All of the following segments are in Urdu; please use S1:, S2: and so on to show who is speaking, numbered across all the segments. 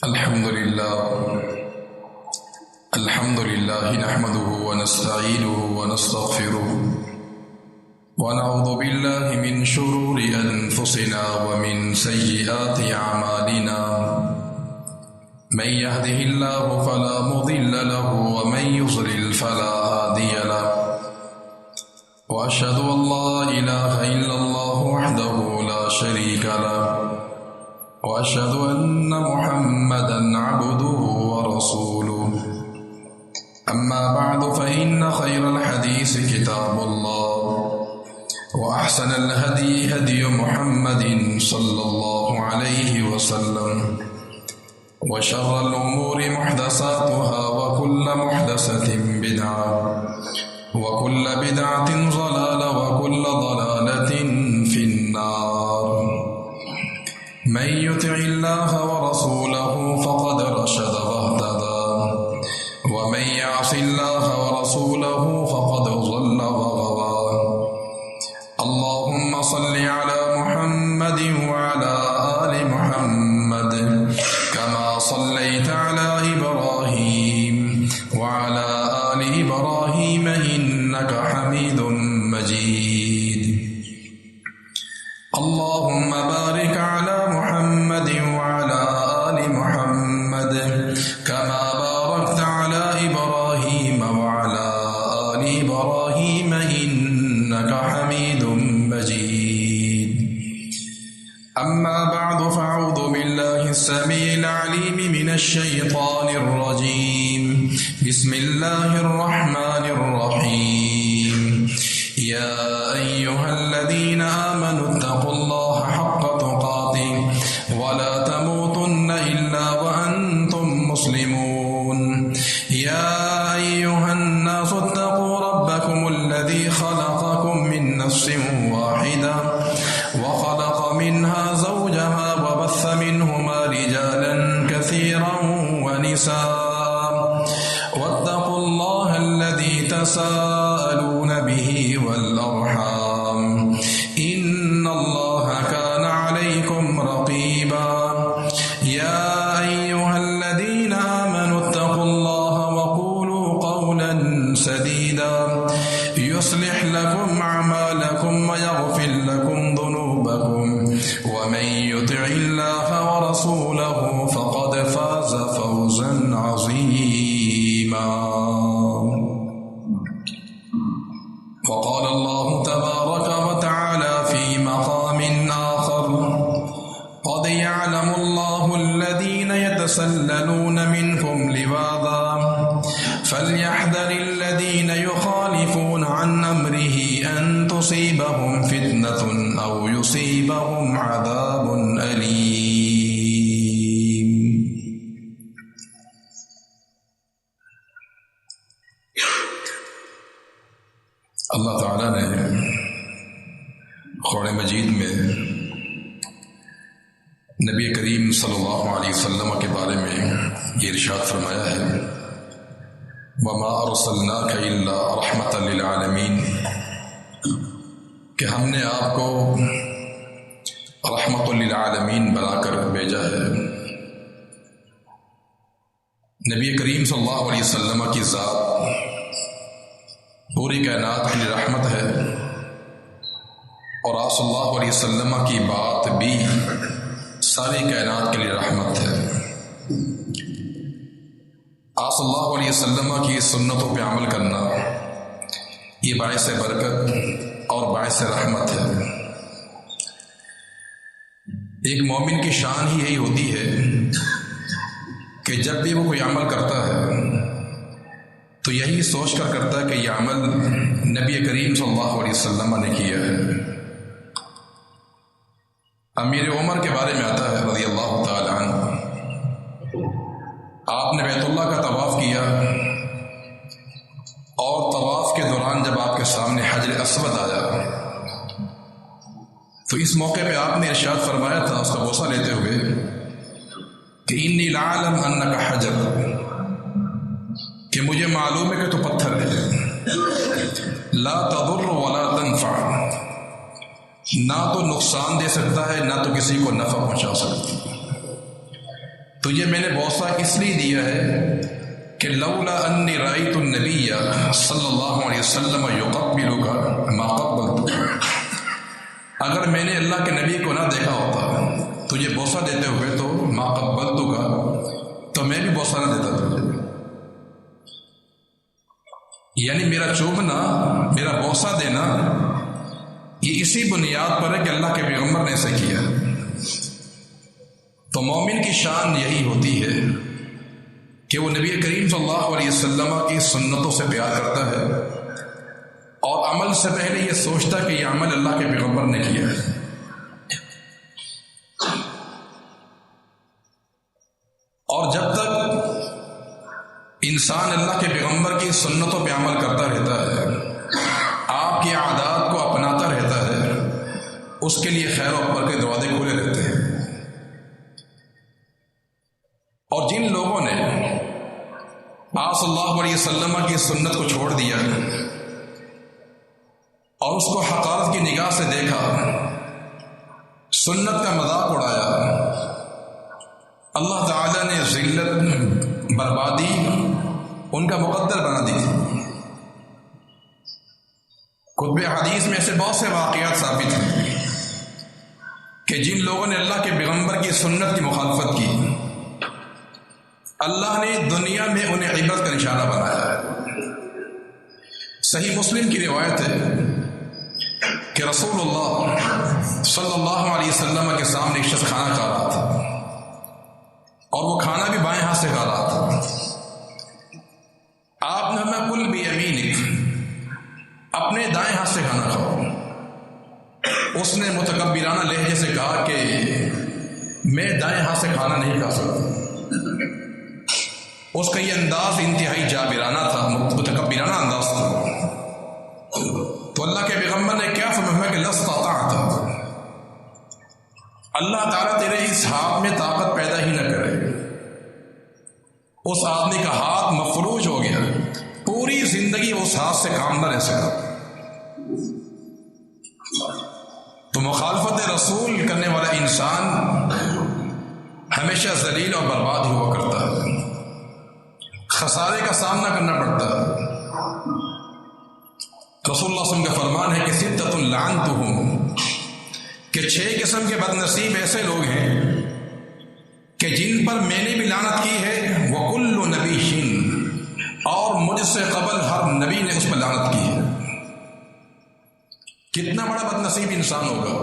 S1: الحمد لله نحمده ونستعينه ونستغفره ونعوذ بالله من شرور أنفسنا ومن سيئات أعمالنا من يهده الله فلا مضل له ومن يضلل فلا هادي له وأشهد أن لا إله إلا الله وحده لا شريك له وأشهد أن محمدًا عبده ورسوله أما بعد فإن خير الحديث كتاب الله وأحسن الهدي هدي محمد صلى الله عليه وسلم وشر الأمور محدثاتها وكل محدثة بدعة وكل بدعة ضلالة وكل ضلالة في النار. من يطع الله ورسوله فقد رشد واهتدى ومن يعص الله ورسوله فقد ضل وغوى. اللهم صل على محمد وعلى آل محمد كما صليت على إبراهيم وعلى آل إبراهيم إنك حميد مجيد. اللهم بارك على محمد وعلى آل محمد كما باركت على إبراهيم وعلى آل إبراهيم إنك حميد مجيد. أما بعد فأعوذ بالله السميع العليم من الشيطان الرجيم. بسم الله الرحمن الرحيم. يا أيها الذين آمنوا اتقوا الله حق تقاته ولا تموتن إلا وأنتم مسلمون. يا أيها الناس اتقوا ربكم الذي خلقكم من نفس واحدة وخلق منها زوجها وبث منهما رجالا كثيرا ونساء واتقوا الله الذي تساءلون به والأرحام إن الله كان عليكم رقيبا. يا أيها الذين آمنوا اتقوا الله وقولوا قولا سديدا يصلح لكم أعمالكم ويغفر لكم ذنوبكم ومن يطع الله ورسوله فقد فاز فوزا عظيما. وقال الله تبارك وتعالى في مقام آخر: قد يعلم الله الذين يتسللون منكم لواذا فليحذر الذين يخالفون عن أمره أن تصيبهم فتنة أو يصيبهم عذاب أليم. اللہ تعالیٰ نے قرآن مجید میں نبی کریم صلی اللہ علیہ وسلم کے بارے میں یہ ارشاد فرمایا ہے: وَمَا أَرْسَلْنَاكَ إِلَّا رَحْمَةً لِلْعَالَمِينَ، کہ ہم نے آپ کو رحمت للعالمین بنا کر بھیجا ہے. نبی کریم صلی اللہ علیہ وسلم کی ذات پوری کائنات کے لیے رحمت ہے، اور آپ صلی اللہ علیہ وسلم کی بات بھی ساری کائنات کے لیے رحمت ہے. آپ صلی اللہ علیہ وسلم کی سنتوں پہ عمل کرنا یہ باعث برکت اور باعث رحمت ہے. ایک مومن کی شان ہی یہی ہوتی ہے کہ جب بھی وہ کوئی عمل کرتا ہے تو یہی سوچ کر کرتا ہے کہ یہ عمل نبی کریم صلی اللہ علیہ وسلم نے کیا ہے. امیر عمر کے بارے میں آتا ہے رضی اللہ تعالی عنہ، آپ نے بیت اللہ کا طواف کیا اور طواف کے دوران جب آپ کے سامنے حجر اسود آیا تو اس موقع پہ آپ نے ارشاد فرمایا تھا اس کا بوسہ لیتے ہوئے کہ انی لعلم انک حجر، کہ مجھے معلوم ہے کہ تو پتھر ہے، لا تضر ولا تنفع، نہ تو نقصان دے سکتا ہے نہ تو کسی کو نفع پہنچا سکتا. تجھے میں نے بوسہ اس لیے دیا ہے کہ لولا انی رأیت النبی صلی اللہ علیہ وسلم یقبلک ما قبلتک، اگر میں نے اللہ کے نبی کو نہ دیکھا ہوتا تجھے بوسہ دیتے ہوئے تو ما قبلتک، تو میں بھی بوسہ نہ دیتا تجھے۔ یعنی میرا چومنا، میرا بوسہ دینا، یہ اسی بنیاد پر ہے کہ اللہ کے پیغمبر نے ایسے کیا۔ تو مومن کی شان یہی ہوتی ہے کہ وہ نبی کریم صلی اللہ علیہ وسلم کی سنتوں سے پیار کرتا ہے اور عمل سے پہلے یہ سوچتا ہے کہ یہ عمل اللہ کے پیغمبر نے کیا ہے۔ اور جب تک انسان اللہ کے پیغمبر کی سنتوں پہ عمل کرتا رہتا ہے، آپ کی عادات کو اپناتا رہتا ہے، اس کے لیے خیر و برکت کے دروازے کھلے رہتے ہیں۔ اور جن لوگوں نے آپ صلی اللہ علیہ وسلم کی سنت کو چھوڑ دیا اور اس کو حقارت کی نگاہ سے دیکھا، سنت کا مذاق اڑایا، اللہ تعالیٰ نے ذلت، بربادی ان کا مقدر بنا دی۔ کتب حدیث میں ایسے بہت سے واقعات ثابت ہیں کہ جن لوگوں نے اللہ کے پیغمبر کی سنت کی مخالفت کی، اللہ نے دنیا میں انہیں عبرت کا نشانہ بنایا ہے۔ صحیح مسلم کی روایت ہے کہ رسول اللہ صلی اللہ علیہ وسلم کے سامنے ایک شخص کھانا کھا رہا تھا، اور وہ کھانا بھی بائیں ہاتھ سے کھا رہا تھا۔ آپ نے ہمیں کل بیمینک، اپنے دائیں ہاتھ سے کھانا کھاؤ۔ اس نے متکبرانہ لہجے سے کہا کہ میں دائیں ہاتھ سے کھانا نہیں کھا سکتا۔ اس کا یہ انداز انتہائی جابرانہ تھا، متکبرانہ انداز تھا۔ تو اللہ کے پیغمبر نے کیا فرمایا کہ لست طاعت، اللہ تعالیٰ تیرے اس ہاتھ میں طاقت پیدا ہی نہ کرے۔ اس آدمی کا ہاتھ مفلوج ہو گیا، پوری زندگی اس ہاتھ سے کام نہ رہ سکا۔ تو مخالفت رسول کرنے والا انسان ہمیشہ ذلیل اور برباد ہی ہوا کرتا ہے، خسارے کا سامنا کرنا پڑتا ہے۔ رسول اللہ صلی اللہ علیہ وسلم کا فرمان ہے کہ ستۃ لعنتہم، کہ 6 قسم کے بد نصیب ایسے لوگ ہیں کہ جن پر میں نے بھی لعنت کی ہے، وَكُلُّ نَبِيٍّ، اور مجھ سے قبل ہر نبی نے اس پر لعنت کی ہے۔ کتنا بڑا بد نصیب انسان ہوگا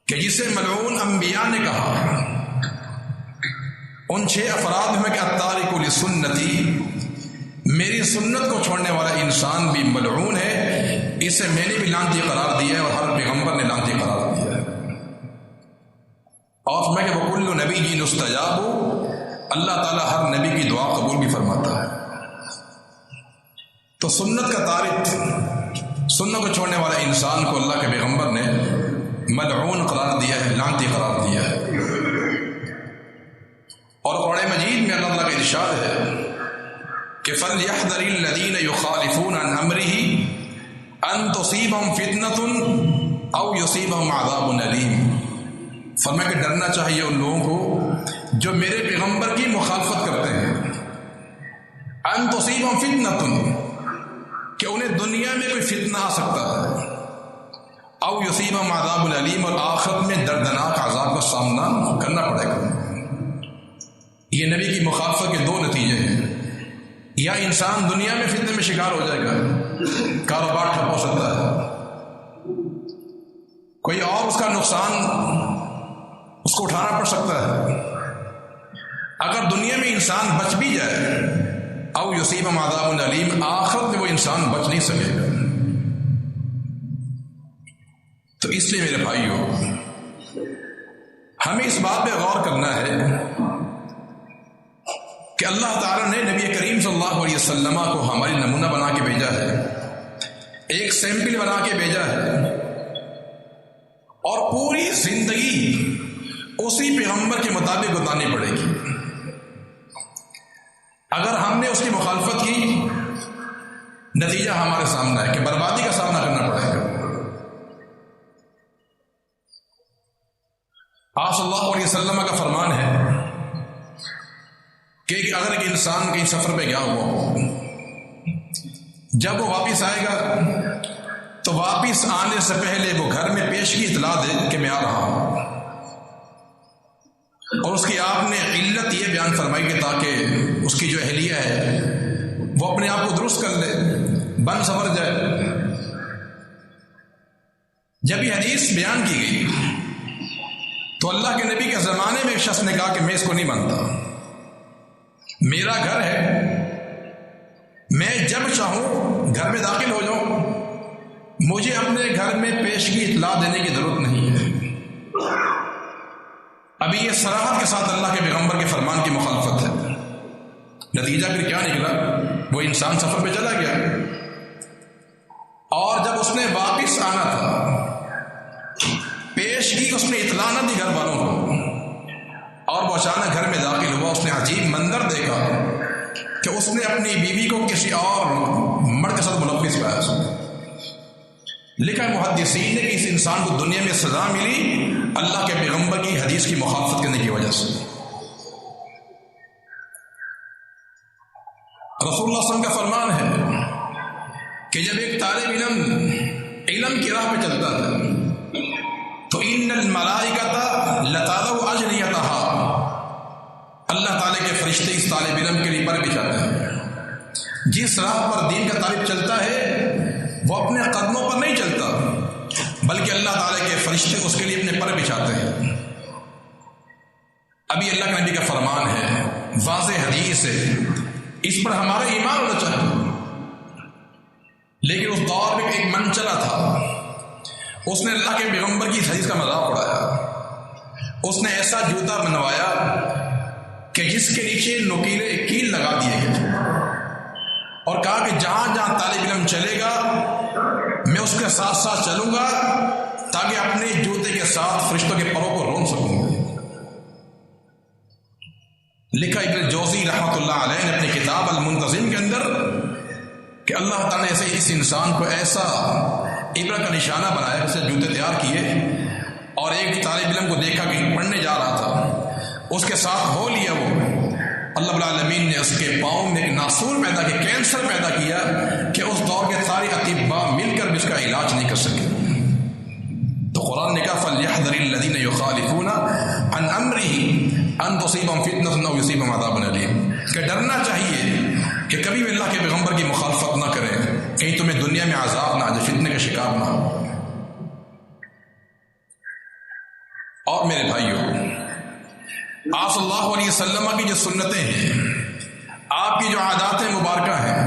S1: کہ جسے ملعون انبیاء نے کہا، ان 6 افراد میں کہ التارک لسنتی، میری سنت کو چھوڑنے والا انسان بھی ملعون ہے، اسے میں نے بھی لعنتی قرار دیا ہے اور ہر پیغمبر نے لعنتی قرار دیا ہے۔ اور میں کہ وَكُلُّ نَبِيٍّ يُسْتَجَابُ، اللہ تعالیٰ ہر نبی کی دعا قبول بھی فرماتا ہے۔ تو سنت کا تارک، سنت کو چھوڑنے والا انسان کو اللہ کے پیغمبر نے ملعون قرار دیا ہے، لعنتی قرار دیا ہے۔ اور قرآن مجید میں اللہ تعالیٰ کا ارشاد ہے کہ فَلْيَحْذَرِ الَّذِينَ يُخَالِفُونَ عَنْ أَمْرِهِ أَن تُصِيبَهُمْ فِتْنَةٌ أَوْ يُصِيبَهُمْ عَذَابٌ أَلِيمٌ، فرمایا کہ ڈرنا چاہیے ان لوگوں کو جو میرے پیغمبر کی مخالفت کرتے ہیں، أَن تُصِيبَهُمْ فِتْنَةٌ، کہ انہیں دنیا میں کوئی فتنہ آ سکتا ہے، أَوْ يُصِيبَهُمْ عَذَابٌ أَلِيمٌ، اور آخرت میں دردناک عذاب کا سامنا کرنا پڑے گا۔ یہ نبی کی مخالفت کے 2 نتیجے ہیں، یا انسان دنیا میں فتنے میں شکار ہو جائے گا، کاروبار ٹھپ ہو سکتا ہے، کوئی اور اس کا نقصان اس کو اٹھانا پڑ سکتا ہے۔ اگر دنیا میں انسان بچ بھی جائے، او یصیبہم عذاب علیم، آخرت میں وہ انسان بچ نہیں سکے گا۔ تو اس لیے میرے بھائیو، ہمیں اس بات پہ غور کرنا ہے کہ اللہ تعالیٰ نے نبی کریم صلی اللہ علیہ وسلم کو ہماری نمونہ بنا کے بھیجا ہے، ایک سیمپل بنا کے بھیجا ہے، اور پوری زندگی اسی پیغمبر کے مطابق گزارنی پڑے گی۔ اگر ہم نے اس کی مخالفت کی، نتیجہ ہمارے سامنے ہے کہ بربادی کا سامنا کرنا پڑے گا۔ آپ صلی اللہ علیہ وسلم کا فرمان ہے کہ اگر ایک انسان کہیں سفر پہ گیا ہوا ہو، جب وہ واپس آئے گا تو واپس آنے سے پہلے وہ گھر میں پیشگی اطلاع دے کہ میں آ رہا ہوں، اور اس کی آپ نے علت یہ بیان فرمائی کہ تاکہ اس کی جو اہلیہ ہے وہ اپنے آپ کو درست کر لے، بن سنور جائے۔ جب یہ حدیث بیان کی گئی تو اللہ کے نبی کے زمانے میں ایک شخص نے کہا کہ میں اس کو نہیں مانتا، میرا گھر ہے، میں جب چاہوں گھر میں داخل ہو جاؤں، مجھے اپنے گھر میں پیشگی اطلاع دینے کی ضرورت نہیں ہے۔ ابھی یہ صراحت کے ساتھ اللہ کے پیغمبر کے فرمان کی مخالفت ہے۔ نتیجہ پھر کیا نکلا؟ وہ انسان سفر پہ چلا گیا، اور جب اس نے واپس آنا تھا، پیشگی اس نے اطلاع نہ دی گھر والوں کو، اور وہ اچانک گھر میں داخل ہوا۔ اس نے عجیب منظر دیکھا کہ اس نے اپنی بیوی کو کسی اور مرد کے ساتھ ملوث پایا۔ لکھا محدثین نے کہ اس انسان کو دنیا میں سزا ملی اللہ کے پیغمبر کی حدیث کی مخالفت کرنے کی وجہ سے۔ رسول اللہ صلی اللہ علیہ وسلم کا فرمان ہے کہ جب ایک طالب علم کی راہ پہ چلتا تھا تو ان الملائکۃ لتضع اجنحتها، اللہ تعالیٰ کے فرشتے اس طالب علم کے لیے پر بچھاتے ہیں۔ جس راہ پر دین کا طالب چلتا ہے وہ اپنے قدموں پر نہیں چلتا، بلکہ اللہ تعالیٰ کے فرشتے اس کے لیے اپنے پر بچھاتے ہیں۔ ابھی اللہ کے نبی کا فرمان ہے، واضح حدیث ہے، اس پر ہمارا ایمان ہونا چاہیے۔ لیکن اس دور میں ایک من چلا تھا، اس نے اللہ کے پیغمبر کی اس حدیث کا مذاق اڑایا۔ اس نے ایسا جوتا بنوایا کہ جس کے نیچے نکیلے کیل لگا دیے گئے، اور کہا کہ جہاں جہاں طالب علم چلے گا میں اس کے ساتھ ساتھ چلوں گا تاکہ اپنے جوتے کے ساتھ فرشتوں کے پروں کو رون سکوں گا۔ لکھا ابن جوزی رحمۃ اللہ علیہ نے اپنی کتاب المنتظم کے اندر کہ اللہ تعالیٰ نے ایسے اس انسان کو ایسا عبرت کا نشانہ بنایا، اسے جوتے تیار کیے، اور ایک طالب علم کو دیکھا کہ پڑھنے جا رہا تھا، اس کے ساتھ ہو لیا وہ، اللہ رب العالمین نے اس کے پاؤں میں ایک ناسور پیدا کیا، کینسر پیدا کیا کہ اس دور کے سارے اطباء مل کر بھی اس کا علاج نہیں کر سکے۔ تو قرآن نے کہا فَلْيَحْذَرِ الَّذِينَ يُخَالِفُونَ عَنْ أَمْرِهِ أَن تُصِيبَهُمْ فِتْنَةٌ أَوْ يُصِيبَهُمْ عَذَابٌ أَلِيمٌ، کہ ڈرنا چاہیے کہ کبھی بھی اللہ کے پیغمبر کی مخالفت نہ کریں، کہیں تمہیں دنیا میں عذاب نہ آ جائے، فتنے کا شکار نہ ہو۔ اور میرے بھائیوں، آپ صلی اللہ علیہ وسلم کی جو سنتیں ہیں، آپ کی جو عادات مبارکہ ہیں،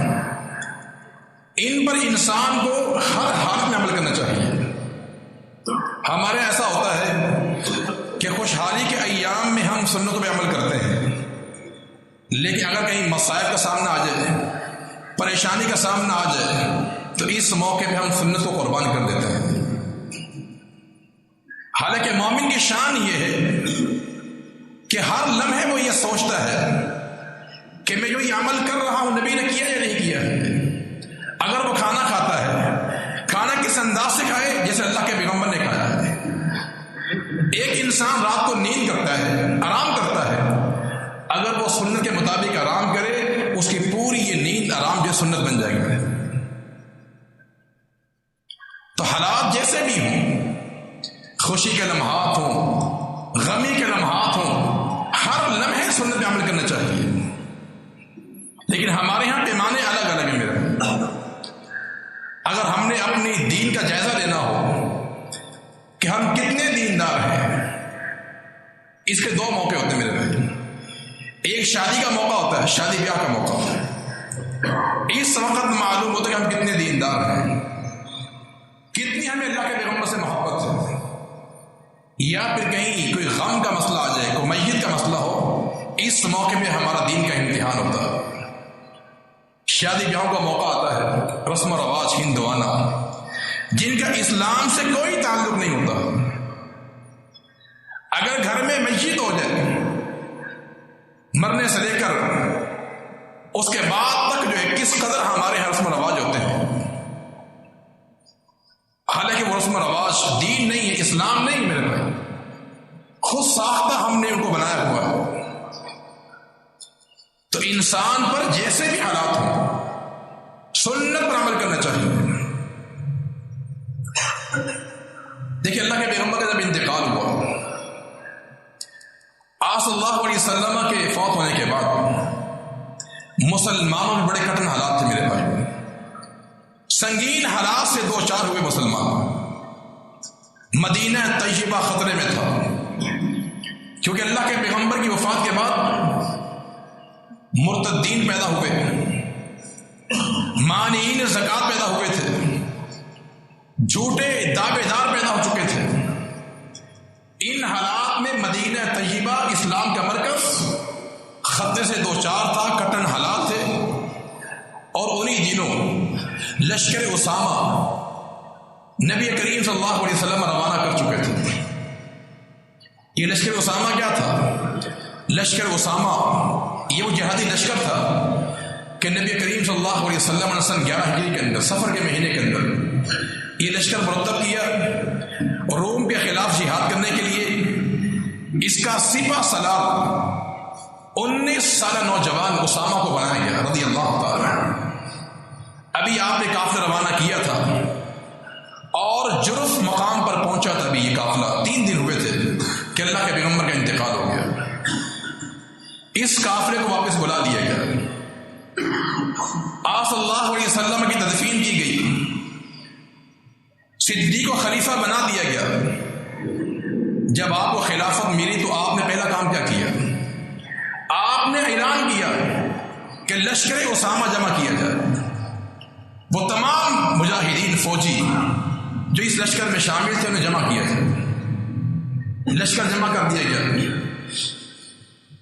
S1: ان پر انسان کو ہر حالت میں عمل کرنا چاہیے۔ ہمارے ایسا ہوتا ہے کہ خوشحالی کے ایام میں ہم سنتوں پہ عمل کرتے ہیں، لیکن اگر کہیں مصائب کا سامنا آ جائے، پریشانی کا سامنا آ جائے، تو اس موقع پہ ہم سنت کو قربان کر دیتے ہیں۔ حالانکہ مومن کی شان یہ ہے کہ ہر لمحے وہ یہ سوچتا ہے کہ میں جو یہ عمل کر رہا ہوں نبی نے کیا یا نہیں کیا ہے۔ اگر وہ کھانا کھاتا ہے، کھانا کس انداز سے کھائے جیسے اللہ کے پیغمبر نے کھایا ہے۔ ایک انسان رات کو نیند کرتا ہے، آرام کرتا ہے، اگر وہ سنت کے مطابق آرام کرے، اس کی پوری یہ نیند آرام جو سنت بن جائے گی۔ تو حالات جیسے بھی ہوں، خوشی کے لمحات ہوں، غمی کے لمحات ہوں، ہر لمحے سنت پہ عمل کرنا چاہیے۔ لیکن ہمارے یہاں پیمانے الگ الگ ہیں۔ میرے اگر ہم نے اپنی دین کا جائزہ لینا ہو کہ ہم کتنے دیندار ہیں، اس کے دو موقع ہوتے ہیں میرے بھائی۔ ایک شادی کا موقع ہوتا ہے، شادی بیاہ کا موقع ہوتا ہے، اس وقت معلوم ہوتا ہے کہ ہم کتنے دیندار ہیں، کتنی ہمیں اللہ کے پیغمبر سے محبت ہے۔ یا پھر کہیں کوئی غم کا مسئلہ آ جائے، کوئی میت کا مسئلہ ہو، اس موقع پہ ہمارا دین کا امتحان ہوتا ہے۔ شادی بیاہوں کا موقع آتا ہے، رسم و رواج ہندوانہ جن کا اسلام سے کوئی تعلق نہیں ہوتا، اگر گھر میں میت ہو جائے، مرنے سے لے کر اس کے بعد تک جو ہے کس قدر ہمارے یہاں رسم و رواج ہوتے ہیں، حالانکہ وہ رسم و رواج دین نہیں ہے، اسلام نہیں ہے میرے بھائی۔ خود ساختہ ہم نے ان کو بنایا ہوا ہے. تو انسان پر جیسے بھی حالات ہوں سنت پر عمل کرنا چاہیے. دیکھیے اللہ کے پیغمبر کا جب انتقال ہوا آپ صلی اللہ علیہ وسلم کے فوت ہونے کے بعد مسلمانوں میں بڑے کٹن حالات تھے میرے بھائی. سنگین حالات سے دو چار ہوئے مسلمان. مدینہ طیبہ خطرے میں تھا کیونکہ اللہ کے پیغمبر کی وفات کے بعد مرتدین پیدا ہوئے, مانعین زکوٰۃ پیدا ہوئے تھے, جھوٹے دعوے دار پیدا ہو چکے تھے. ان حالات میں مدینہ طیبہ اسلام کا مرکز خطے سے دو چار تھا, کٹن حالات تھے. اور انہی دنوں لشکر اسامہ نبی کریم صلی اللہ علیہ وسلم روانہ کر چکے تھے. یہ لشکر اسامہ کیا تھا؟ لشکر اسامہ یہ وہ جہادی لشکر تھا کہ نبی کریم صلی اللہ علیہ وسلم نے سن 11 ہجری کے اندر سفر کے مہینے کے اندر یہ لشکر مرتب کیا اور روم کے خلاف جہاد کرنے کے لیے اس کا سپہ سالار 19 سالہ نوجوان اسامہ کو بنایا گیا رضی اللہ تعالی. ابھی آپ نے قافلہ روانہ کیا تھا اور جرف مقام پر پہنچا تھا. ابھی یہ قافلہ 3 دن ہوئے تھے کہ اللہ کے پیغمبر کا انتقال ہو گیا. اس قافلے کو واپس بلا لیا گیا. آپ صلی اللہ علیہ وسلم کی تدفین کی گئی. صدیق کو خلیفہ بنا دیا گیا. جب آپ کو خلافت ملی تو آپ نے پہلا کام کیا کیا؟ آپ نے اعلان کیا کہ لشکر اسامہ جمع کیا جائے. وہ تمام مجاہدین فوجی جو اس لشکر میں شامل تھے انہیں جمع کیا جائے. لشکر جمع کر دیا گیا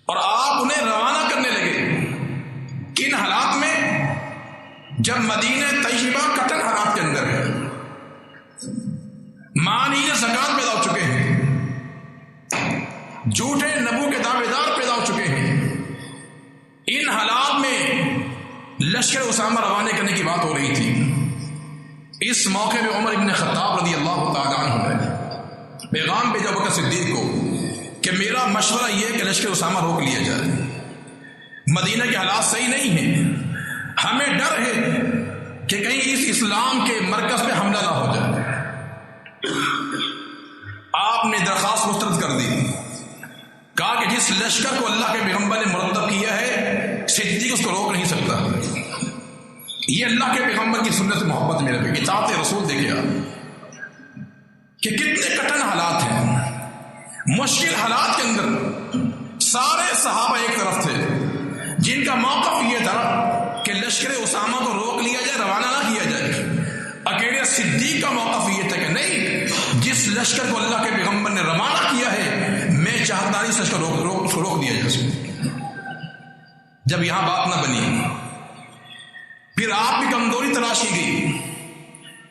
S1: اور آپ انہیں روانہ کرنے لگے. کن حالات میں؟ جب مدینہ طیبہ کٹن حالات کے اندر ہے, مانعین زکوٰۃ پیدا ہو چکے ہیں, جھوٹے نبو کے دعوے دار پیدا ہو چکے ہیں. ان حالات میں لشکر اسامہ روانے کرنے کی بات ہو رہی تھی. اس موقع پہ عمر ابن خطاب رضی اللہ تعالیٰ عنہ نے پیغام بھیجا بکر صدیق کو کہ میرا مشورہ یہ ہے کہ لشکر اسامہ روک لیا جائے. مدینہ کے حالات صحیح نہیں ہیں, ہمیں ڈر ہے کہ کہیں اس اسلام کے مرکز پہ حملہ نہ ہو جائے. آپ نے درخواست مسترد کر دی. کہا کہ جس لشکر کو اللہ کے پیغمبر نے مرتب کیا ہے صدیق اس کو روک نہیں سکتا. یہ اللہ کے پیغمبر کی سنت محبت میرے پہ اطاعت رسول. دیکھے آپ کہ کتنے کٹن حالات ہیں. مشکل حالات کے اندر سارے صحابہ ایک طرف تھے جن کا موقف یہ تھا کہ لشکر اسامہ کو روک لیا جائے, روانہ نہ کیا جائے. اکیلے صدیق کا موقف یہ تھا کہ نہیں, جس لشکر کو اللہ کے پیغمبر نے روانہ کیا ہے میں چاہتا نہیں اس لشکر کو روک دیا جائے. جب یہاں بات نہ بنی پھر آپ کی کمزوری تلاش کی گئی.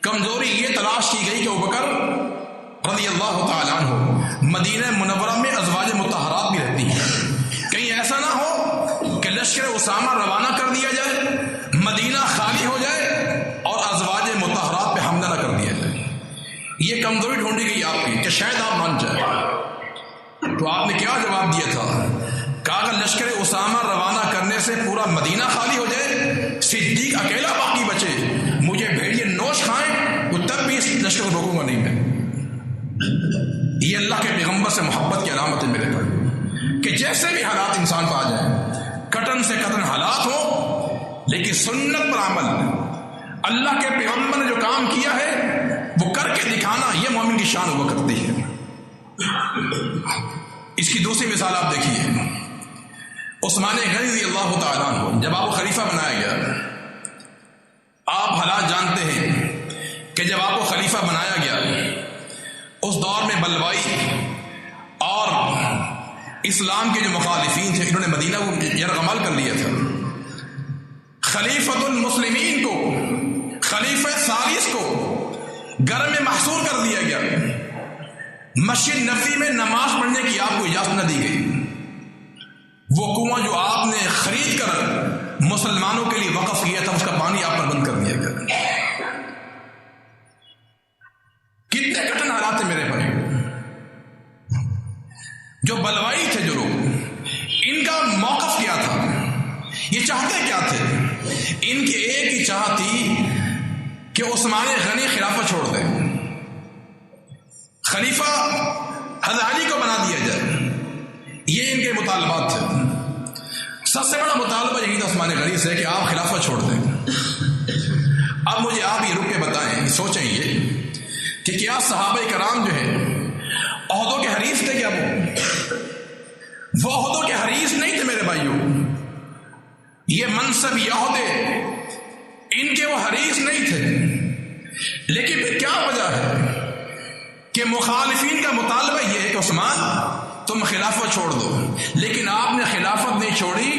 S1: کمزوری یہ تلاش کی گئی کہ ابوبکر رضی اللہ تعالیٰ عنہ مدینہ منورہ میں ازواج مطہرات بھی رہتی ہیں. کہیں ایسا نہ ہو کہ لشکر اسامہ روانہ کر دیا جائے, مدینہ خالی ہو جائے اور ازواج مطہرات پہ حملہ نہ کر دیا جائے. یہ کمزوری ڈھونڈی گئی آپ کی کہ شاید آپ مان جائیں. تو آپ نے کیا جواب دیا تھا؟ کہا کہ لشکر اسامہ روانہ کرنے سے پورا مدینہ خالی ہو جائے, صدیق اکیلا باقی بچے, مجھے بھیڑیے نوش کھائیں تو تب بھی اس لشکر کو روکوں گا نہیں میں. یہ اللہ کے پیغمبر سے محبت کی علامت ہے میرے بھائی کہ جیسے بھی حالات انسان پہ آ جائیں, کٹن سے کٹن حالات ہوں لیکن سنت پر عمل. اللہ کے پیغمبر نے جو کام کیا ہے وہ کر کے دکھانا یہ مومن کی شان ہوا کرتی ہے. اس کی دوسری مثال آپ دیکھیے. عثمان غنی رضی اللہ تعالیٰ عنہ جب آپ کو خلیفہ بنایا گیا, آپ حالات جانتے ہیں کہ جب آپ کو خلیفہ بنایا گیا اس دور میں بلوائی اور اسلام کے جو مخالفین تھے انہوں نے مدینہ کو یرغمال کر لیا تھا. خلیفۃ المسلمین کو, خلیفہ ثالث کو گھر میں محصور کر دیا گیا. مسجد نبوی میں نماز پڑھنے کی آپ کو اجازت نہ دی گئی. وہ کنواں جو آپ نے خرید کر مسلمانوں کے لیے وقف کیا تھا اس کا پانی آپ پر بند کر دیا گیا. کتنے کٹن حالات ہیں میرے بھائی. جو بلوائی تھے جو لوگ، ان کا موقف کیا تھا، یہ چاہتے کیا تھے؟ ان کی ایک ہی چاہت تھی کہ عثمان غنی خلافت چھوڑ دیں، خلیفہ حضرت علی کو بنا دیا جائے، یہ ان کے مطالبات تھے۔ سب سے بڑا مطالبہ یہی تھا عثمان غنی سے کہ آپ خلافت چھوڑ دیں۔ اب مجھے آپ یہ رک کے بتائیں، سوچیں یہ کہ کیا صحابہ کرام جو ہے عہدوں کے حریف تھے؟ کیا وہ عہدوں کے حریف نہیں تھے میرے بھائیوں؟ یہ منصب، یہ عہدے ان کے وہ حریف نہیں تھے، لیکن پھر کیا وجہ ہے کہ مخالفین کا مطالبہ یہ ہے کہ عثمان تم خلافت چھوڑ دو، لیکن آپ نے خلافت نہیں چھوڑی،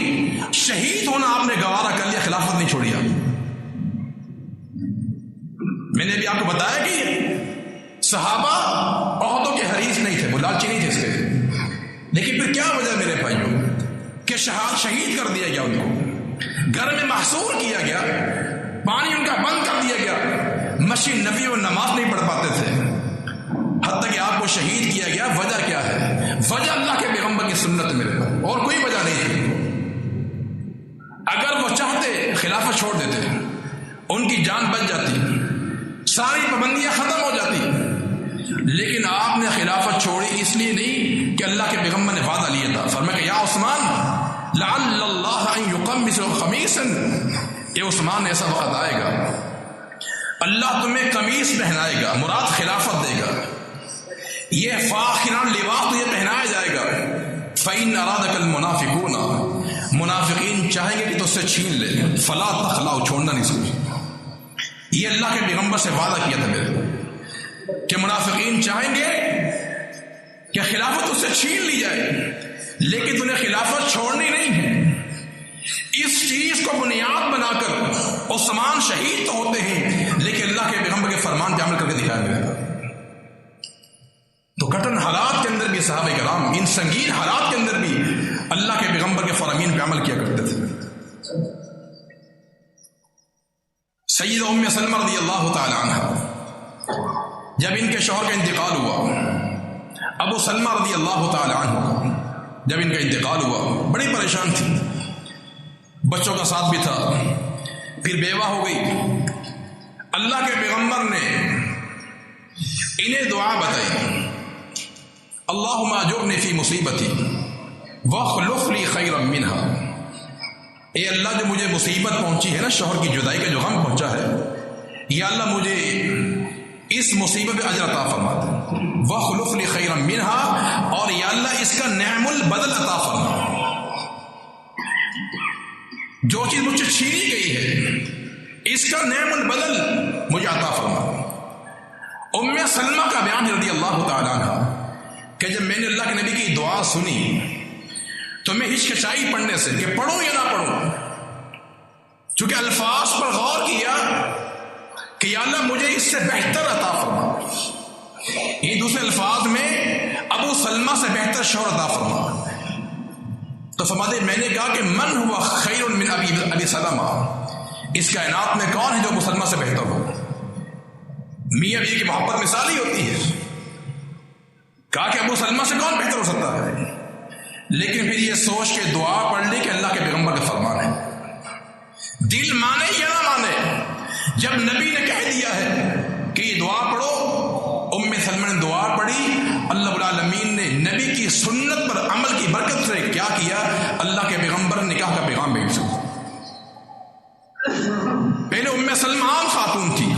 S1: شہید ہونا آپ نے گوارا کر لیا، خلافت نہیں چھوڑی آپ۔ میں نے بھی آپ کو بتایا کہ صحابہ عہدوں کے حریص نہیں تھے، وہ لالچی نہیں تھے اس کے، لیکن پھر کیا وجہ میرے بھائیوں کہ شہید کر دیا گیا، ان کو گھر میں محصور کیا گیا، پانی ان کا بند کر دیا گیا، مسجد نبی و نماز نہیں پڑھ پاتے تھے، حتیٰ کہ آپ کو شہید کیا گیا۔ وجہ کیا ہے؟ وجہ اللہ کے پیغمبر کی سنت میرے پاس، اور کوئی وجہ نہیں تھی۔ اگر وہ چاہتے خلافت چھوڑ دیتے، ان کی جان بچ جاتی، ساری پابندیاں ختم ہو جاتی، لیکن آپ نے خلافت چھوڑی اس لیے نہیں کہ اللہ کے پیغمبر نے وعدہ لیا تھا، فرمایا کہ یا عثمان لعل اللہ ان یقمص خمیصا، اے عثمان ایسا وقت آئے گا اللہ تمہیں قمیص پہنائے گا، مراد خلافت دے گا، یہ فاخران لباس تو یہ پہنایا جائے گا، فإن أرادك المنافقون، منافقین چاہیں گے کہ تو اس سے چھین لے، فلا تخلعوا، چھوڑنا نہیں سکتے۔ یہ اللہ کے پیغمبر سے وعدہ کیا تھا میرے کہ منافقین چاہیں گے کہ خلافت اس سے چھین لی جائے، لیکن تمہیں خلافت چھوڑنی نہیں ہے۔ اس چیز کو بنیاد بنا کر عثمان شہید تو ہوتے ہیں، لیکن اللہ کے پیغمبر کے فرمان پہ عمل کر کے دکھایا گیا۔ تو کٹن حالات کے اندر بھی صحابہ کرام ان سنگین حالات کے اندر بھی اللہ کے پیغمبر کے فرامین پہ عمل کیا کرتے تھے۔ سید ام سلمہ رضی اللہ تعالی عنہ، جب ان کے شوہر کا انتقال ہوا، ابو سلمہ رضی اللہ تعالی عنہ جب ان کا انتقال ہوا، بڑی پریشان تھی، بچوں کا ساتھ بھی تھا، پھر بیوہ ہو گئی۔ اللہ کے پیغمبر نے انہیں دعا بتائی، اللہم اجرنی فی مصیبتی واخلف لی خیرا منہا، اے اللہ جو مجھے مصیبت پہنچی ہے نا، شوہر کی جدائی کا جو غم پہنچا ہے، یا اللہ مجھے اس مصیبت پہ اجر عطا فرما دے، واخلف لی خیرا منہا، اور یا اللہ اس کا نعم البدل عطا فرما، جو چیز مجھ سے چھینی گئی ہے اس کا نعم البدل مجھے عطا فرما۔ ام سلمہ کا بیان رضی اللہ تعالیٰ عنہ کہ جب میں نے اللہ کے نبی کی دعا سنی تو میں ہچکچائی پڑھنے سے کہ پڑھوں یا نہ پڑھوں، چونکہ الفاظ پر غور کیا کہ یا اللہ مجھے اس سے بہتر عطا فرما، یہ دوسرے الفاظ میں ابو سلمہ سے بہتر شوہر عطا فرما۔ تو فرماتے میں نے کہا کہ من ہوا خیر من ابی سلمہ، اس کائنات میں کون ہے جو ابو سلمہ سے بہتر ہو؟ میاں بیوی کی محبت مثالی ہوتی ہے، کہا کہ ابو سلمہ سے کون بہتر ہو سکتا ہے، لیکن پھر یہ سوچ کے دعا پڑھ لی کہ اللہ کے پیغمبر کا فرمان ہے، دل مانے یا نہ مانے، جب نبی نے کہہ دیا ہے کہ یہ دعا پڑھو، ام سلمہ نے دعا پڑھی، اللہ رب العالمین نے نبی کی سنت پر عمل کی برکت سے کیا کیا، اللہ کے پیغمبر نے نکاح کا پیغام بھیج دیا۔ پہلے ام سلمہ عام خاتون تھی،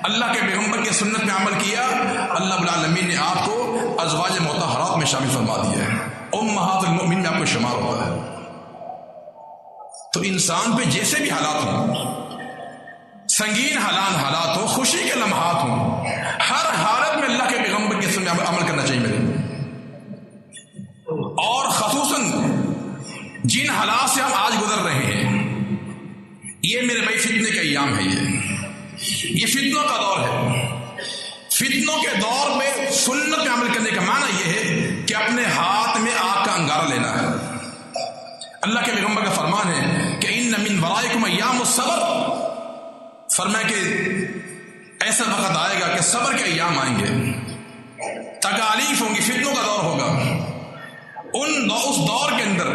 S1: اللہ کے پیغمبر کی سنت میں عمل کیا، اللہ رب العالمین نے آپ کو ازواج مطہرات میں شامل فرما دیا ہے، امہات المؤمنین میں آپ کو شمار ہوتا ہے۔ تو انسان پہ جیسے بھی حالات ہوں، سنگین حالات ہوں، خوشی کے لمحات ہوں، ہر حالت میں اللہ کے پیغمبر کی سنت میں عمل کرنا چاہیے میرے، اور خصوصاً جن حالات سے ہم آج گزر رہے ہیں، یہ میرے بھائی فتنے کا ایام ہے، یہ فتنوں کا دور ہے۔ فتنوں کے دور میں سنت میں عمل کرنے کا معنی یہ ہے کہ اپنے ہاتھ میں آگ کا انگارہ لینا ہے۔ اللہ کے پیغمبر کا فرمان ہے کہ ان من ورائکم ایام الصبر، فرمایا کہ ایسا وقت آئے گا کہ صبر کے ایام آئیں گے، تکالیف ہوں گی، فتنوں کا دور ہوگا، اس دور کے اندر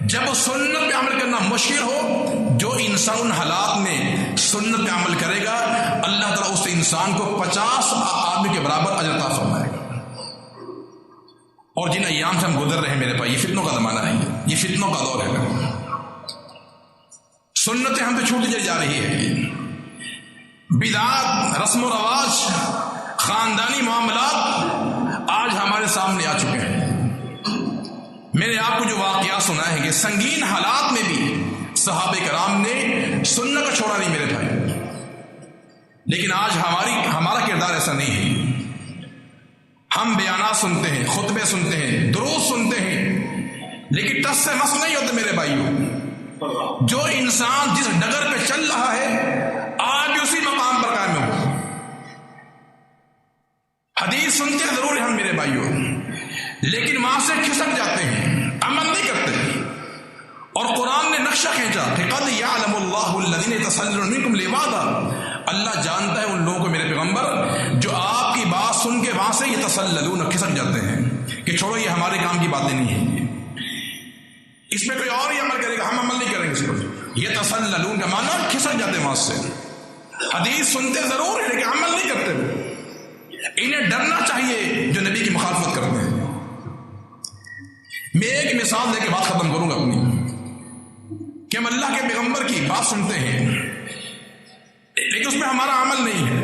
S1: جب سنت پہ عمل کرنا مشکل ہو، جو انسان ان حالات میں سنت پہ عمل کرے گا اللہ تعالیٰ اس انسان کو 50 آدمی کے برابر اجر عطا فرمائے گا۔ اور جن ایام سے ہم گزر رہے ہیں میرے بھائی، یہ فتنوں کا زمانہ ہے، یہ فتنوں کا دور ہے، سنتیں ہم سے چھوٹی چلی جا رہی ہے، بدعات، رسم و رواج، خاندانی معاملات آج ہمارے سامنے آ چکے ہیں۔ میں نے آپ کو جو واقعات سنائے ہیں کہ سنگین حالات میں بھی صحابہ کرام نے سنت کو چھوڑا نہیں میرے بھائی، لیکن آج ہمارا کردار ایسا نہیں ہے۔ ہم بیانات سنتے ہیں، خطبے سنتے ہیں، دروس سنتے ہیں، لیکن ٹس سے مس نہیں ہوتے میرے بھائیوں۔ جو انسان جس ڈگر پہ چل رہا ہے آج بھی اسی مقام پر قائم ہو۔ حدیث سنتے ہیں ضرور ہم میرے بھائیوں، لیکن وہاں سے کھسک جاتے ہیں، عمل نہیں کرتے۔ اور قرآن نے نقشہ کھینچا کہ قد یعلم اللہ الذین یتسللون منکم لواذا، اللہ جانتا ہے ان لوگوں کو میرے پیغمبر جو آپ کی بات سن کے وہاں سے یتسللون کھسک جاتے ہیں کہ چھوڑو یہ ہمارے کام کی باتیں نہیں ہیں، اس میں کوئی اور ہی عمل کرے گا، ہم عمل نہیں کریں گے اس پر۔ یتسللون کا معنی کھسک جاتے ہیں وہاں سے، حدیث سنتے ضرور ہے لیکن عمل نہیں کرتے۔ انہیں ڈرنا چاہیے جو نبی کی مخالفت کرتے ہیں۔ میں ایک مثال دے کے بات ختم کروں گا اپنی، کہ ہم اللہ کے پیغمبر کی بات سنتے ہیں لیکن اس میں ہمارا عمل نہیں ہے۔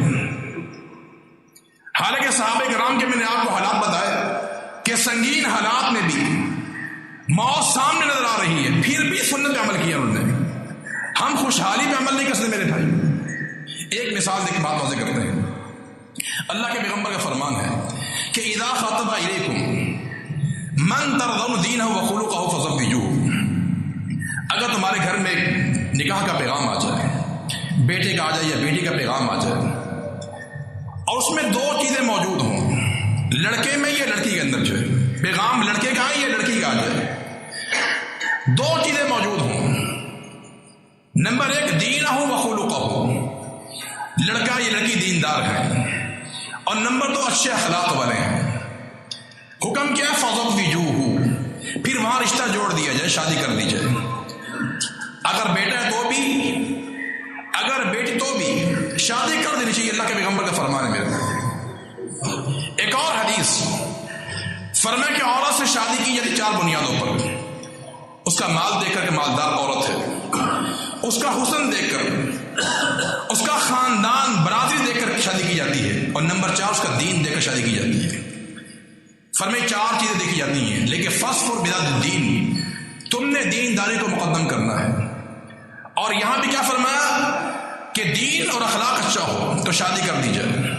S1: حالانکہ صحابہ کرام کے میں نے آپ کو حالات بتائے کہ سنگین حالات میں بھی موت سامنے نظر آ رہی ہے، پھر بھی سنت پہ عمل کیا انہوں نے۔ ہم خوشحالی پہ عمل نہیں کر سکتے میرے بھائی۔ ایک مثال دے کے بات واضح کرتے ہیں۔ اللہ کے پیغمبر کا فرمان ہے کہ اذا خاطب الیکم من ترضون دینہ وخلقہ فزوجوہ، اگر تمہارے گھر میں نکاح کا پیغام آ جائے، بیٹے کا آ جائے یا بیٹی کا پیغام آ جائے، اور اس میں دو چیزیں موجود ہوں، لڑکے میں یا لڑکی کے اندر جو ہے پیغام لڑکے کا آئے یا لڑکی کا آ جائے، دو چیزیں موجود ہوں، نمبر ایک دینہ وخلقہ، لڑکا یا لڑکی دیندار ہے، اور نمبر دو اچھے اخلاق والے ہیں۔ حکم کیا؟ فزوجوہ، پھر وہاں رشتہ جوڑ دیا جائے، شادی کر دی جائے۔ اگر بیٹا ہے تو بھی، اگر بیٹی تو بھی شادی کر دینی چاہیے، اللہ کے پیغمبر کا فرمان ہے میرے۔ ایک اور حدیث فرمایا کہ عورت سے شادی کی جاتی 4 بنیادوں پر، اس کا مال دیکھ کر کہ مالدار عورت ہے، اس کا حسن دیکھ کر، اس کا خاندان برادری دیکھ کر شادی کی جاتی ہے، اور نمبر 4 اس کا دین دیکھ کر شادی کی جاتی ہے۔ فرمایا 4 چیزیں دیکھی جاتی ہیں، لیکن فاصبر بذات الدین، تم نے دینداری کو مقدم کرنا ہے۔ اور یہاں بھی کیا فرمایا کہ دین اور اخلاق اچھا ہو تو شادی کر دی جائے۔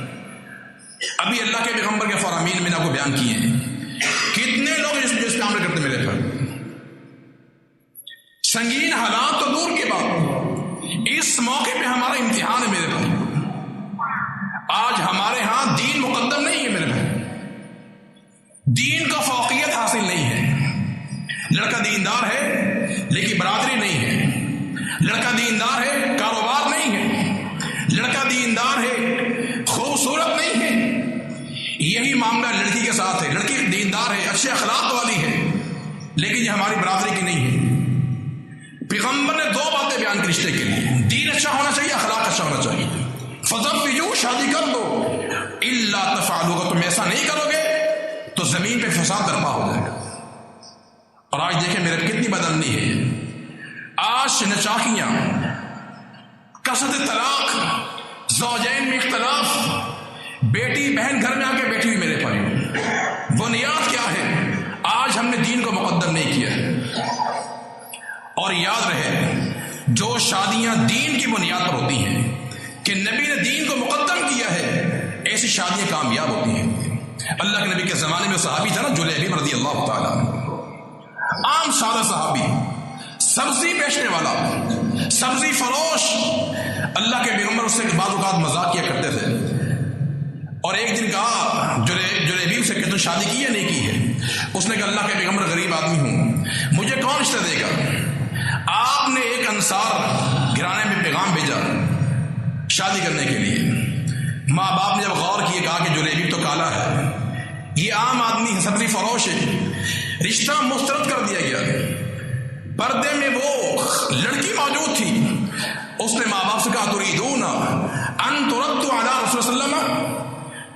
S1: ابھی اللہ کے پیغمبر کے فرامین میں نے آپ کو بیان کیے ہیں، کتنے لوگ جس پہ عمل کرتے میرے بھائی۔ سنگین حالات تو دور کی بات، اس موقع پہ ہمارا امتحان ہے میرے بھائی۔ آج ہمارے ہاں دین مقدم نہیں ہے میرے بھائی، دین کا فوقیت حاصل نہیں ہے۔ لڑکا دیندار ہے لیکن برادری نہیں ہے، لڑکا دیندار ہے کاروبار نہیں ہے، لڑکا دیندار ہے خوبصورت نہیں ہے۔ یہی معاملہ لڑکی کے ساتھ ہے، لڑکی دیندار ہے، اچھے اخلاق والی ہے، لیکن یہ ہماری برادری کی نہیں ہے۔ پیغمبر نے 2 باتیں بیان کی رشتے کے لیے، دین اچھا ہونا چاہیے، اخلاق اچھا ہونا چاہیے۔ فزوجوہ، شادی کر دو، الا تفعلوا، تم ایسا نہیں کرو گے تو زمین پہ فساد برپا ہو جائے گا۔ اور آج دیکھیں میرے کتنی بدلنی ہے، آج نچاکیاں، کثرت طلاق، زوجین میں اختلاف، بیٹی بہن گھر میں آ کے بیٹھی ہوئی میرے بھائیوں، بنیاد کیا ہے؟ آج ہم نے دین کو مقدم نہیں کیا ہے۔ اور یاد رہے، جو شادیاں دین کی بنیاد پر ہوتی ہیں کہ نبی نے دین کو مقدم کیا ہے، ایسی شادیاں کامیاب ہوتی ہیں۔ اللہ کے نبی کے زمانے میں صحابی تھا نا جلیبیب رضی اللہ تعالیٰ عنہ، عام سادہ صحابی، سبزی بیچنے والا، سبزی فروش۔ اللہ کے پیغمبر اس سے بعض اوقات مذاق کیا کرتے تھے، اور ایک دن کہا جلیبیب سے کہ تو شادی کی یا نہیں کی ہے؟ اس نے کہا اللہ کے پیغمبر غریب آدمی ہوں، مجھے کون رشتہ دے گا؟ آپ نے ایک انصار گھرانے میں پیغام بھیجا شادی کرنے کے لیے۔ ماں باپ نے جب غور کیے کہا کہ جلیبیب تو کالا ہے، یہ عام آدمی ہے، سبزی فروش ہے، رشتہ مسترد کر دیا گیا. پردے میں وہ لڑکی موجود تھی. اس نے ماں باپ سے کہا تریدون ان تردوا علی رسول صلی اللہ علیہ وسلم،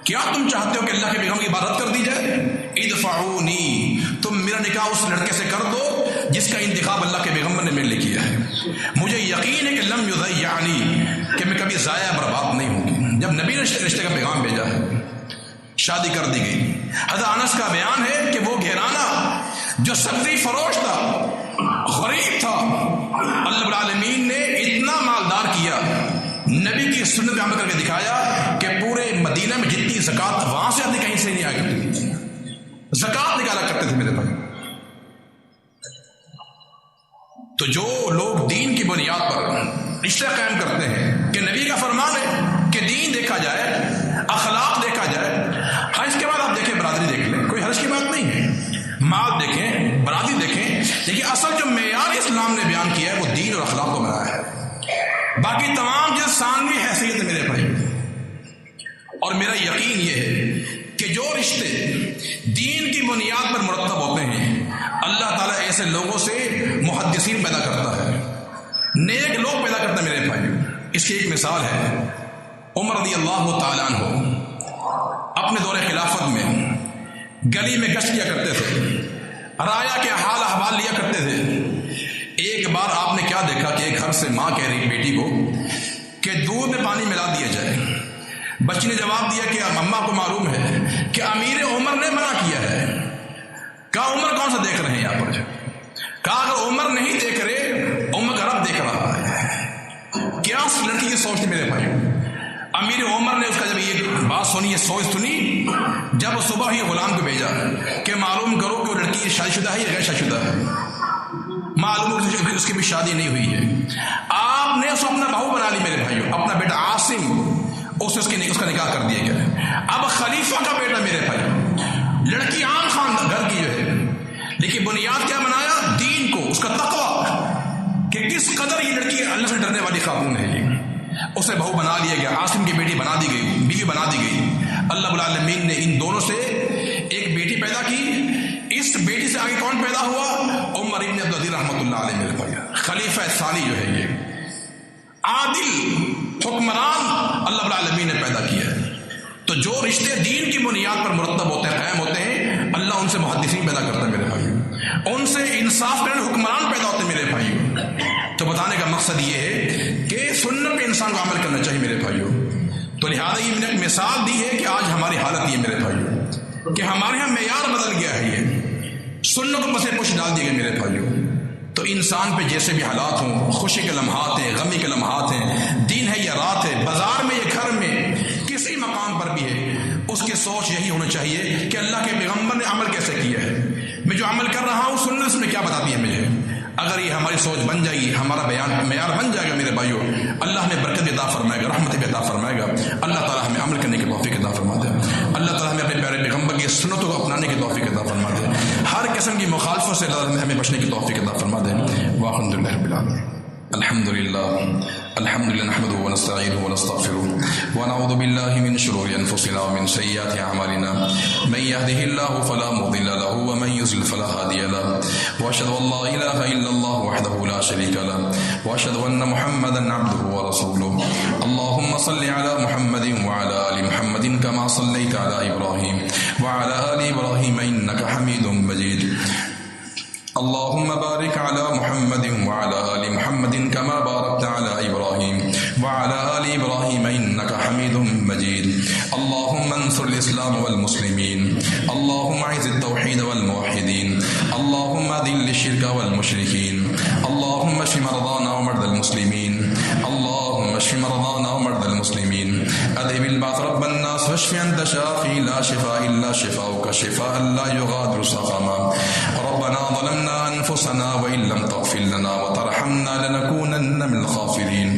S1: کیا تم چاہتے ہو کہ اللہ کے پیغمبر کی بات رد کر دی جائے؟ ادفعونی، تم میرا نکاح اس لڑکے سے کر دو جس کا انتخاب اللہ کے پیغمبر نے میرے لیے کیا ہے. مجھے یقین ہے کہ لم یضیعنی، کہ میں کبھی ضائع برباد نہیں ہوں گی. جب نبی نے رشتے کا پیغام بھیجا ہے، شادی کر دی گئی. حضرت انس کا بیان ہے کہ وہ گھرانہ جو سبزی فروش تھا، غریب تھا، اللہ رب العالمین نے اتنا مالدار کیا، نبی کی سنت پہ عمل کر کے دکھایا کہ پورے مدینہ میں جتنی زکوٰۃ وہاں سے آتی کہیں سے نہیں آیا کرتی تھی. زکوٰۃ نکالا کرتے تھے میرے بھائی. تو جو لوگ دین کی بنیاد پر رشتہ قائم کرتے ہیں کہ نبی کا فرمان ہے کہ دین دیکھا جائے، اخلاق دیکھا جائے. ہاں اس کے بعد آپ دیکھیں برادری دیکھ لیں، کوئی حرج کی بات نہیں ہے. مال دیکھیں، برادری دیکھیں، لیکن اصل جو معیار اسلام نے بیان کیا ہے وہ دین اور اخلاق کو بنایا ہے. باقی تمام چیز ثانوی حیثیت ہے میرے بھائی. اور میرا یقین یہ ہے کہ جو رشتے دین کی بنیاد پر مرتب ہوتے ہیں، اللہ تعالیٰ ایسے لوگوں سے محدثین پیدا کرتا ہے، نیک لوگ پیدا کرتا ہے میرے بھائی. اس کی ایک مثال ہے، عمر رضی اللہ تعالیٰ عنہ اپنے دور خلافت میں گلی میں گشت کیا کرتے تھے، رایا کے حال احوال لیا کرتے تھے. ایک بار آپ نے کیا دیکھا کہ ایک گھر سے ماں کہہ رہی بیٹی کو کہ دودھ میں پانی ملا دیا جائے. بچی نے جواب دیا کہ اماں کو معلوم ہے کہ امیر عمر نے منع کیا ہے. کہا عمر کون سا دیکھ رہے ہیں یہاں پر؟ کہا اگر عمر نہیں دیکھ رہے، عمر کا رب دیکھ رہا ہے. کیا اس لڑکی کی سوچ تھی میرے بھائی؟ امیر عمر نے اس کا جب یہ بات سنی، یہ سوچ سنی، جب صبح ہی غلام کو بھیجا کہ معلوم کرو کہ وہ لڑکی شادی شدہ ہے یا غیر شادی شدہ ہے. معلوم ہو کہ اس کی بھی شادی نہیں ہوئی ہے. آپ نے اس کو اپنا بہو بنا لی میرے بھائیوں، اپنا بیٹا عاصم، اس کا نکاح کر دیا گیا. اب خلیفہ کا بیٹا میرے بھائی، لڑکی عام خاندان گھر کی جو ہے، لیکن بنیاد کیا بنایا؟ دین کو، اس کا تقوی، کہ کس قدر یہ لڑکی اللہ سے ڈرنے والی خاتون ہے. یہ اسے بہو بنا لیا گیا، عاصم کی بیٹی بنا دی گئی، بیوی بنا دی گئی. اللہ رب العالمین نے ان دونوں سے ایک بیٹی پیدا کی. اس بیٹی سے آگے کون پیدا ہوا؟ عمر ابن عبدالعزیز رحمۃ اللہ علیہ میرے بھائی، خلیفہ ثانی جو ہے، یہ عادل حکمران اللہ رب العالمین نے پیدا کیا ہے. تو جو رشتے دین کی بنیاد پر مرتب ہوتے ہیں، قائم ہوتے ہیں، اللہ ان سے محدثین پیدا کرتا ہے میرے بھائی، ان سے انصاف کرنے حکمران پیدا ہوتے ہیں میرے بھائی. تو بتانے کا مقصد یہ ہے کہ سنت پہ انسان کو عمل کرنا چاہیے میرے بھائیوں. تو لہٰذا یہ میں نے ایک مثال دی ہے کہ آج ہماری حالت یہ میرے بھائیوں کہ ہمارے یہاں معیار بدل گیا ہے. یہ سنت کو پسے پوش ڈال دیے گئے میرے بھائیوں. تو انسان پہ جیسے بھی حالات ہوں، خوشی کے لمحات ہیں، غمی کے لمحات ہیں، دن ہے یا رات ہے، بازار میں یا گھر میں، کسی مقام پر بھی ہے، اس کی سوچ یہی ہونا چاہیے کہ اللہ کے پیغمبر نے عمل کیسے کیا ہے، میں جو عمل کر رہا ہوں سنت اس میں کیا بتاتی ہے مجھے. اگر یہ ہماری سوچ بن جائے گی، ہمارا معیار بن جائے گا میرے بھائیوں، اللہ ہمیں برکت عطا فرمائے گا، رحمت عطا فرمائے گا. اللہ تعالیٰ ہمیں عمل کرنے کی توفیق عطا فرما دے. اللہ تعالیٰ ہمیں اپنے پیارے پیغمبر کی سنتوں کو اپنانے کی توفیق عطا فرما دے. ہر قسم کی مخالفت سے اللہ ہمیں بچنے کی توفیق عطا فرما دے. والحمد للہ رب العالمین. الحمد لله نحمده ونستعينه ونستغفره ونعوذ بالله من شرور أنفسنا ومن سيئات أعمالنا. من يهده الله فلا مضل له ومن يضلل فلا هادي له. وأشهد أن لا إله إلا الله وحده لا شريك له وأشهد أن محمدا عبده ورسوله. اللهم صل على محمد وعلى آل محمد كما صليت على إبراهيم وعلى آل إبراهيم إنك حميد مجيد. اللهم بارك على محمد وعلى آل محمد كما باركت على إبراهيم وعلى آل إبراهيم إنك حميد مجيد. اللهم انصر الإسلام والمسلمين. اللهم أعز التوحيد والموحدين. اللهم أذل الشرك والمشركين. اللهم اشف مرضانا ومرضى المسلمين. اللهم اشف مرضانا ومرضى المسلمين. أذهب البعث رب الناس واشف أنت شافي لا شفاء إلا شفاؤك شفاء لا يغادر سقما. ربنا ظلمنا أنفسنا وإن لم تغفر لنا وترحمنا لنكونن من الخاسرين.